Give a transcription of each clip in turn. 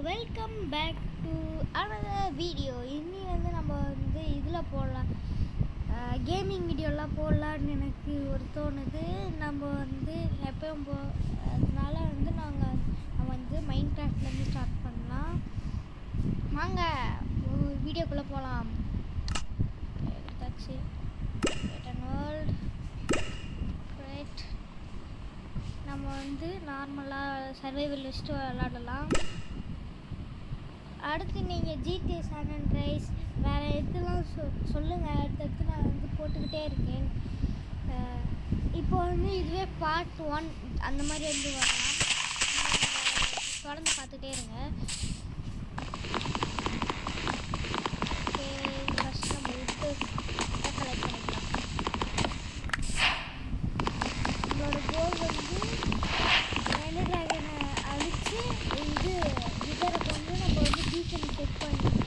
Welcome back to another video. இன்னி நம்ம இதில் போடலாம், கேமிங் வீடியோலாம் போடலான்னு எனக்கு ஒரு தோணுது. நம்ம எப்பவும் அதனால நம்ம மைண்ட் கிராஃப்ட்லேருந்து ஸ்டார்ட் பண்ணலாம். வாங்க வீடியோக்குள்ளே போகலாம். எடுத்தாச்சு. வேர்ல்ட் நம்ம நார்மலாக சர்வைவல் லிஸ்ட்டு விளாடலாம். அடுத்து நீங்கள் ஜிடிஏ சான் அண்ட்ரைஸ் வேறு எதுலாம் சொல்லுங்கள். அடுத்தடுத்து நான் போட்டுக்கிட்டே இருக்கேன். இப்போ இதுவே பார்ட் 1 அந்த மாதிரி வரலாம். தொடர்ந்து பார்த்துட்டே இருங்க. ஓகே, ஃபஸ்ட் நம்ம விட்டு கலெக்ட் பண்ணிக்கலாம். நம்மளோட கோல் ரெண்டு ட்ராகனை அழித்து இதரை நம்ம டீசல் செட் பண்ணலாம்.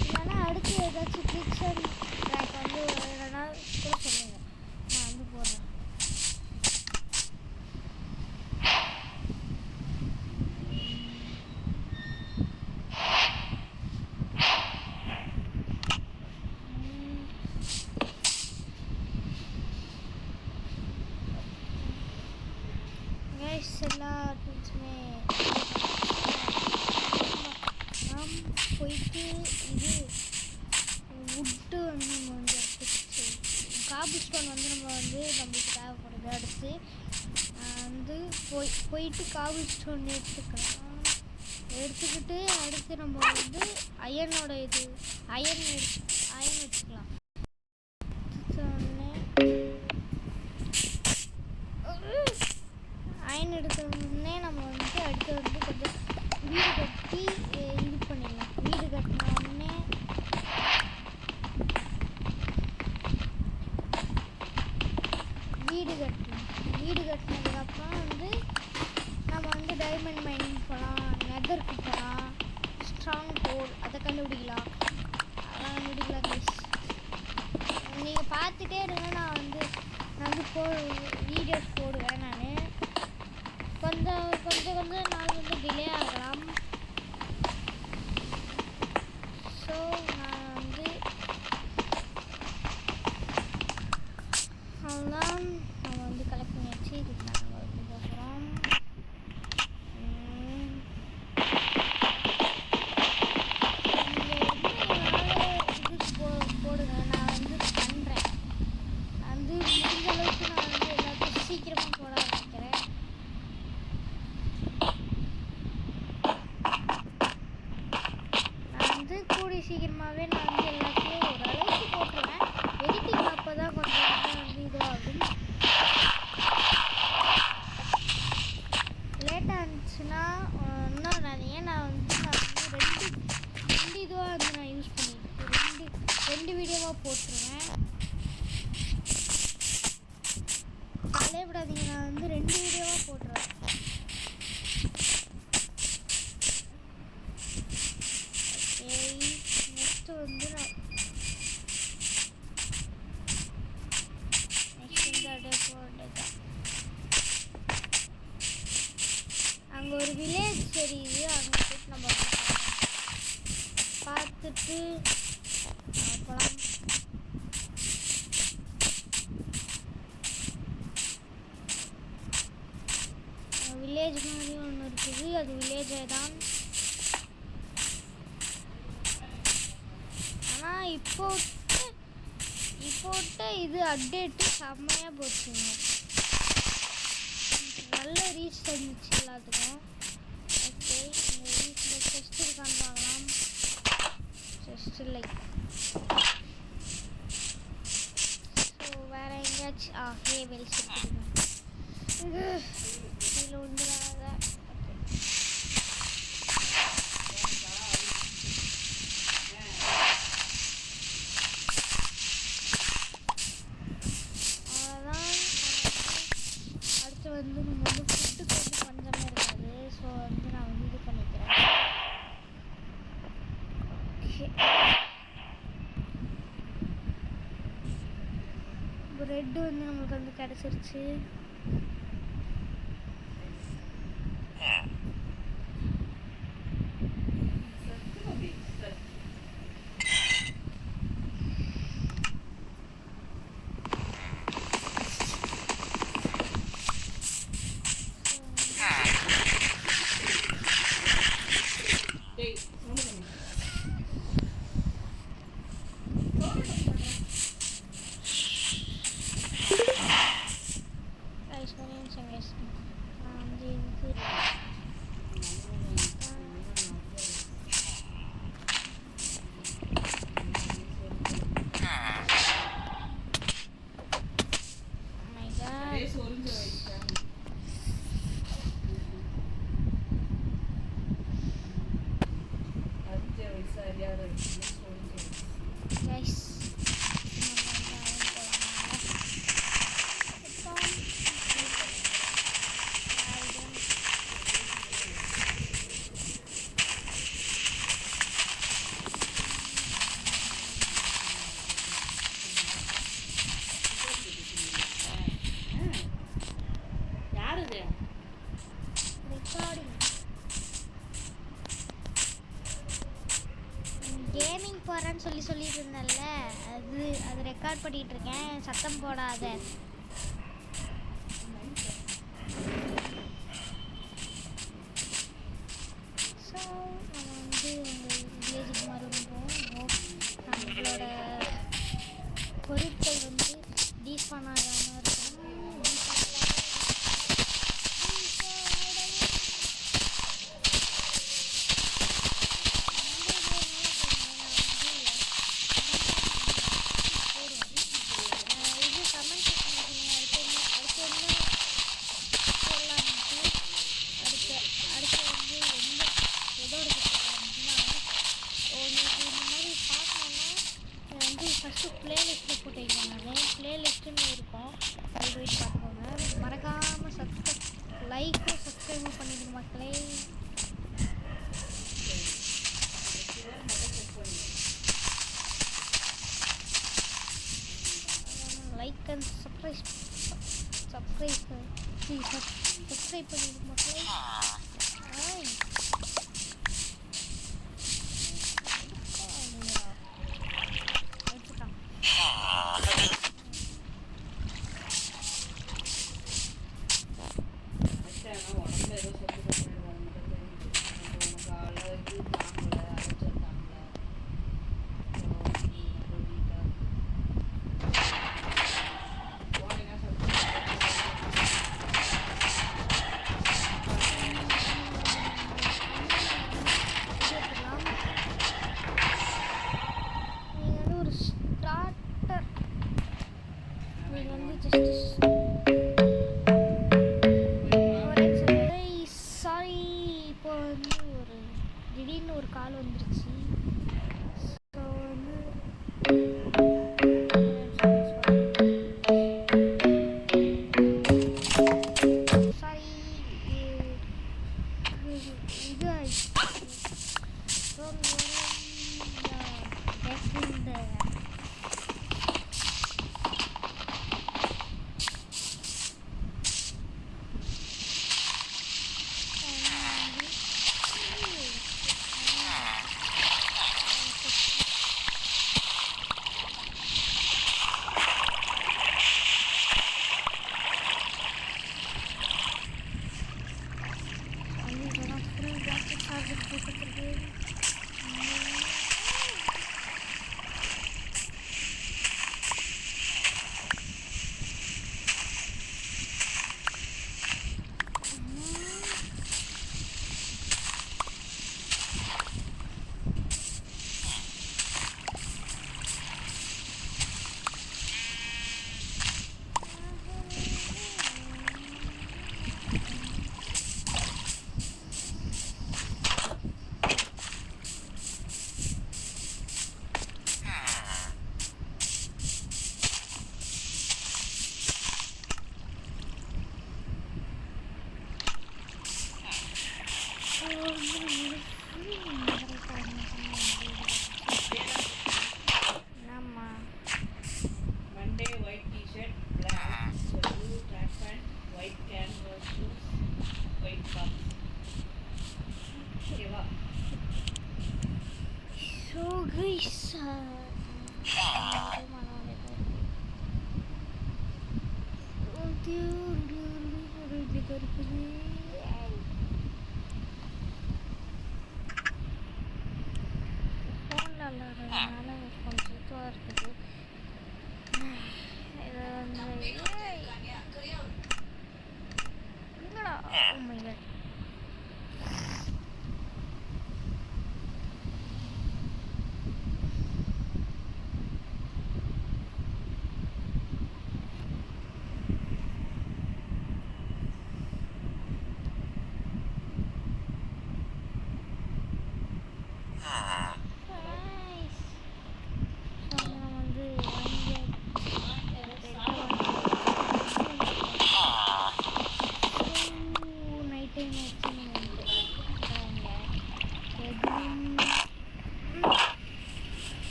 இல்லைன்னா அடுத்து ஏதாச்சும் கிச்சன் ட்ராக் இல்லைன்னா கூட சொல்லுங்கள், நான் போடுறேன். எல்லா டூல்ஸுமே போயிட்டு இது வுட்டு நம்ம காபி ஸ்டோன் நம்ம நம்மளுக்கு தேவைப்படுது. அடுத்து போயிட்டு காபி ஸ்டோன் எடுத்துக்கிட்டு அடுத்து நம்ம அயனோட அயன் வச்சுக்கலாம். அயன் எடுத்தோடனே நம்ம அடுத்து கொஞ்சம் வீடு கட்டி இது பண்ணிடலாம். வீடு கட்டினோடனே வீடு கட்டினதுக்கப்புறம் நம்ம டைமண்ட் மைனிங் போகலாம், நெதருக்கு போகலாம், ஸ்ட்ராங் ஹோல் அதை கண்டுபிடிக்கலாம். அதெல்லாம் கண்டுபிடிக்கலாம் ப்ளீஸ். நீங்கள் பார்த்துட்டே இருங்க. நான் வீடியோஸ் போடுவேன். நான் கொஞ்சம் நாள் டிலே ஆகலாம். ஸோ நான் அவ்வளோதான். நம்ம கலெக்ட் பண்ணி வச்சு இதுக்கு நாங்கள் போகிறோம். போடுங்க, நான் பண்ணுறேன். முடிஞ்ச அளவுக்கு நான் எல்லாத்தையும் சீக்கிரமாக போட ஆரம்பிக்கிறேன். கூடி சீக்கிரமாகவே நான் எல்லாத்தையும் ஓரளவுக்கு போட்டுருவேன். எடிட்டிங் அப்போ தான் கொஞ்சம் இதுவாகும். லேட்டாக இருந்துச்சுன்னா இன்னும் நான் ரெண்டு இதுவாக நான் யூஸ் பண்ணிட்டு ரெண்டு வீடியோவாக போட்டுருவேன். காலையே விடாதீங்க, நான் ரெண்டு வீடியோவாக போட்டுருவேன். அங்கே ஒரு வில்லேஜ் தெரியுது, அங்கே போயிட்டு நம்ம பார்த்துட்டு போகலாம். வில்லேஜ் மாதிரி ஒன்று இருக்குது, அது வில்லேஜே தான். ஆனால் இப்போ இது அப்டேட்டு செம்மையாக போச்சுங்க. நல்ல ரீச் தந்துச்சு எல்லாத்துக்கும். ஓகே, இந்த வீட்டில் செஸ்ட் இருக்கான்னு பார்க்கலாம். செஸ்ட் இல்லை. ஸோ வேறு எங்கேயாச்சும் ஹேவெல்ஸ் இருக்குதுங்க. கீழே வந்துடாத. நம்ம ஃபுட்டுக்கு பஞ்சமே இருக்காது. ஸோ நான் இது பண்ணிக்கிறேன். ஓகே, ரெட்டு நம்மளுக்கு கிடச்சிருச்சு. கைஸ் கேமிங் போகிறேன்னு சொல்லிட்டு இருந்தேன்ல, அது ரெக்கார்ட் பண்ணிகிட்டு இருக்கேன். சத்தம் போடாத. ஸோ நம்ம வந்து எங்கள் வில்லேஜுக்கு மறுபடியும் நம்மளோட பொருட்கள் வந்து டீஸ்பான் ஆகாமல் இருக்கணும். ஃபஸ்ட்டு ப்ளேலிஸ்ட்டில் போட்டு வைக்கணும். ப்ளேலிஸ்ட்டுன்னு இருக்கும், அது போய் பார்த்துக்கோங்க. மறக்காமல் லைக்கும் சப்ஸ்கிரைபும் பண்ணிடுங்க மக்களே. லைக் அண்ட் சப்ஸ்கிரைப் பண்ணிடுங்க மக்களே. சாரி, இப்போ வந்து திடீர்னு ஒரு கால் வந்துருச்சு. ஸோ வந்து சாரி, இது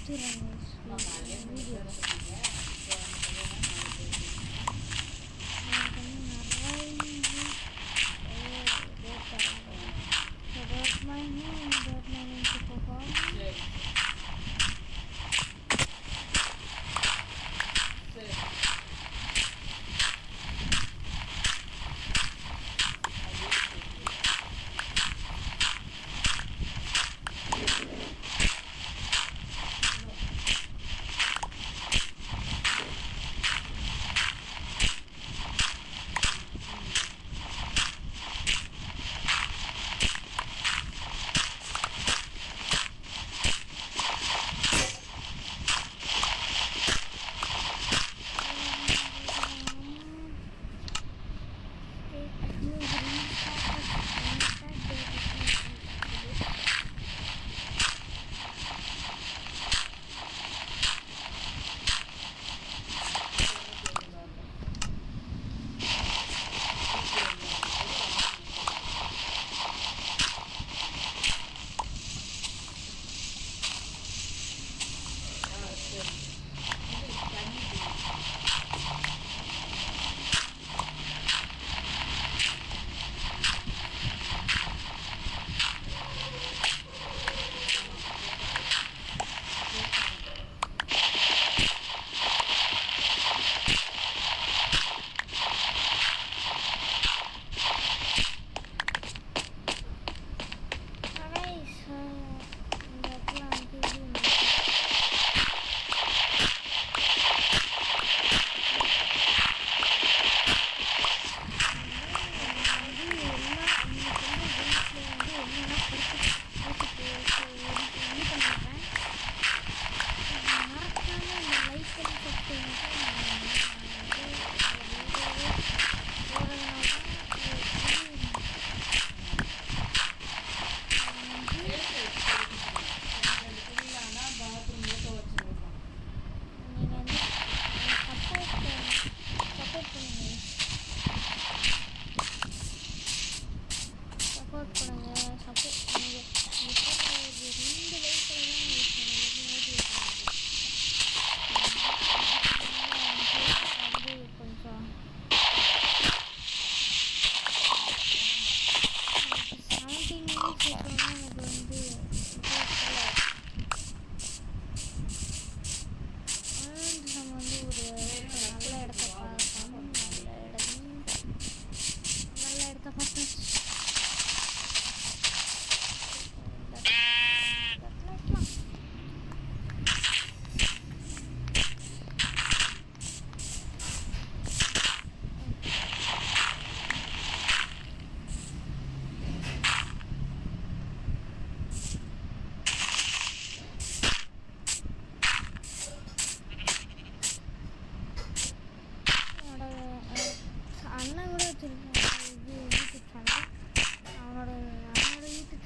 ஊற்றிடுறாங்க வீடியோ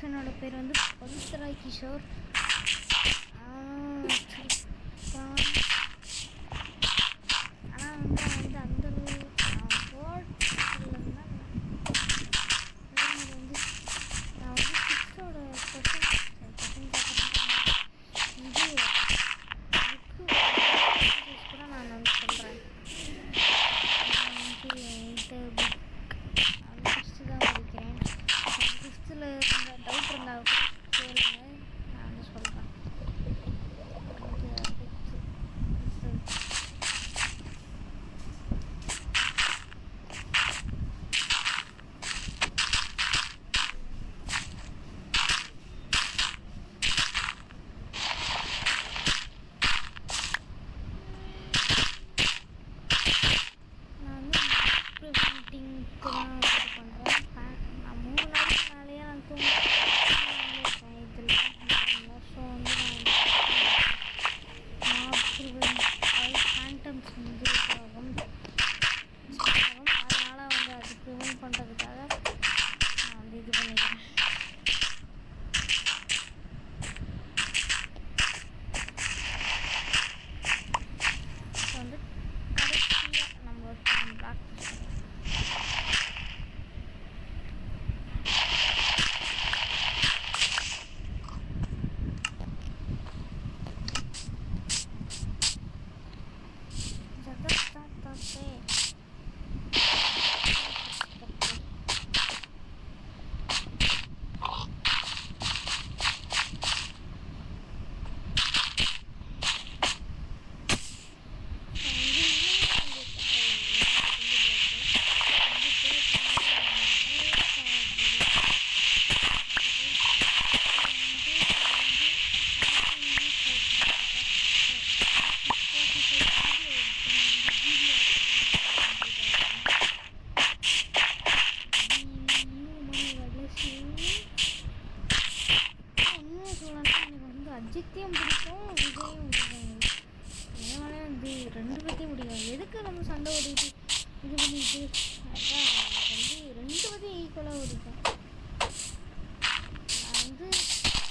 என்னோட பேர் வந்து பவித்ரா கிஷோர். ஆனால் வந்து அந்த போர்ட்ல வந்து நான் வந்து சிக்ஸோட கொஸ்டின் இது புக்கு கூட நான் வந்து சொல்கிறேன். வந்து என்கிட்ட புக் அது ஃபஸ்ட்டு தான் படிக்கிறேன். ஃபிஃப்த்தில் இருந்த டவுட் இருந்தால் கேளுங்க, நான் வந்து சொல்கிறேன். ப்ரிவென்டிங்க்கு தான் இது பண்ணுறேன். நான் 3 நாளைக்கு மேலேயே நான் தூங்கிட்டேன் இதில். ஸோ வந்து நான் ஃபேண்டம்ஸ் வந்து ஆகும், அதனால் வந்து அது ப்ரிவென்ட் பண்ணுறதுக்காக நான் வந்து இது பண்ணிக்கிறேன். ஸோ வந்து கடைசியாக நம்ம ப்ராக்டிஸ் பேர்த்தையும் பிடிக்கும், விஜயும் பிடிக்கும். அதனால வந்து 2 பேர்த்தையும் பிடிக்கும். எதுக்கு நம்ம சண்டை ஓடிட்டு இது பண்ணிட்டு, அதான் எனக்கு வந்து 2 பேர்த்தையும் ஈக்குவலாக பிடிக்கும். நான் வந்து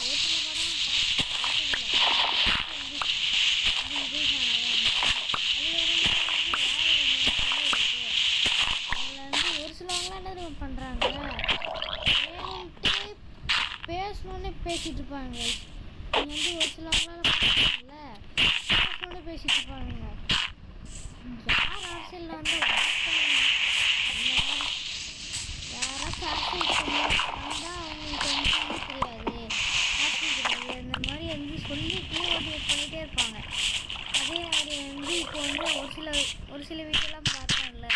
ஒரு சில படம் பார்த்ததில்ல. வந்து விஜய் ஃபேனாக தான் இருந்தேன். அதில் வந்து ஒரு சிலவங்களாம் என்ன தெரியுமா பண்ணுறாங்க, வேணும்ட்டு பேசணுன்னே பேசிகிட்டு இருப்பாங்க. நீங்கள் வந்து ஒரு சிலவங்களால பார்க்கல, பேசணுன்னே பேசிகிட்டு இருப்பாங்க. யார் அரசியலில் வந்து யாராச்சும் அரசியல் வந்தால் அவங்களுக்கு வந்து தெரியாது, அரசியல் தெரியாது, இந்த மாதிரி வந்து சொல்லிட்டு பண்ணிகிட்டே இருப்பாங்க. அதே மாதிரி வந்து இப்போ வந்து ஒரு சில வீடியோலாம் பார்த்தேன்ல,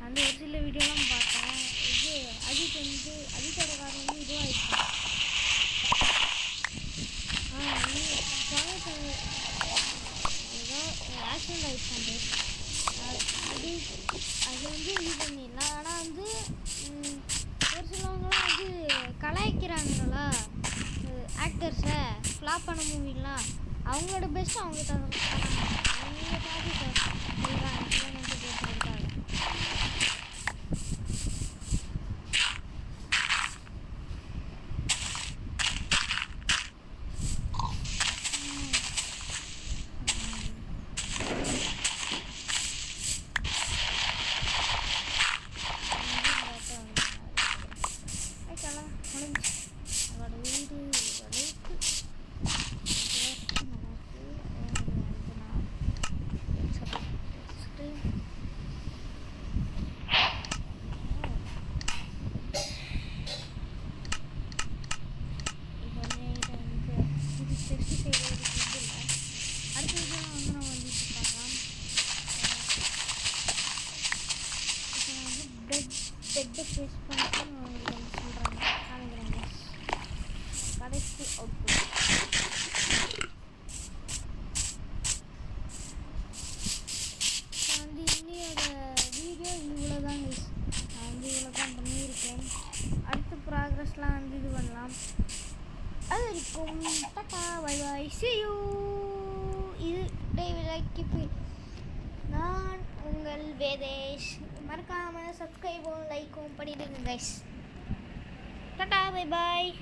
அந்த ஒரு சில வீடியோலாம் பார்த்தேன். இது அஜித்தோட காரணம் வந்து இதுவாக இருப்பான். ஏதோ ஆக்சிடென்ட் ஆகிடுச்சாங்க. அது வந்து இது பண்ணிடலாம். ஆனால் வந்து ஒரு சிலவங்களாம் வந்து கலாய்க்கிறாங்களா ஆக்டர்ஸை, ஃப்ளாப் பண்ண மூவிலாம். அவங்களோட பெஸ்ட் அவங்க தராங்க, அவங்க பார்த்து சொல்கிறாங்க பேசுறதுக்காக. அவரோட வீடு வளைக்கு அடுத்த வீடியோ வந்து நான் வந்துட்டு பார்க்கலாம். இப்போ வந்து பெட்டை ஃபேஸ் பண்ணிட்டு உங்களுக்கு வந்து சொல்கிறாங்க, காமிக்கிறாங்க கடைசி அவுட்புட். வந்து இன்னையோட வீடியோ இவ்வளோ தான் கைஸ். நான் வந்து இவ்வளோ தான் பண்ணியிருக்கேன். அடுத்த ப்ராக்ரஸ்லாம் வந்து இது பண்ணலாம். அது வரைக்கும் டாடா பை பை see you. இது லைக் நான் உங்கள் வேதேஷ். மறக்காமல் சப்ஸ்கிரைபும் லைக்கும் பண்ணிடுங்க கைஸ். Tata bye bye.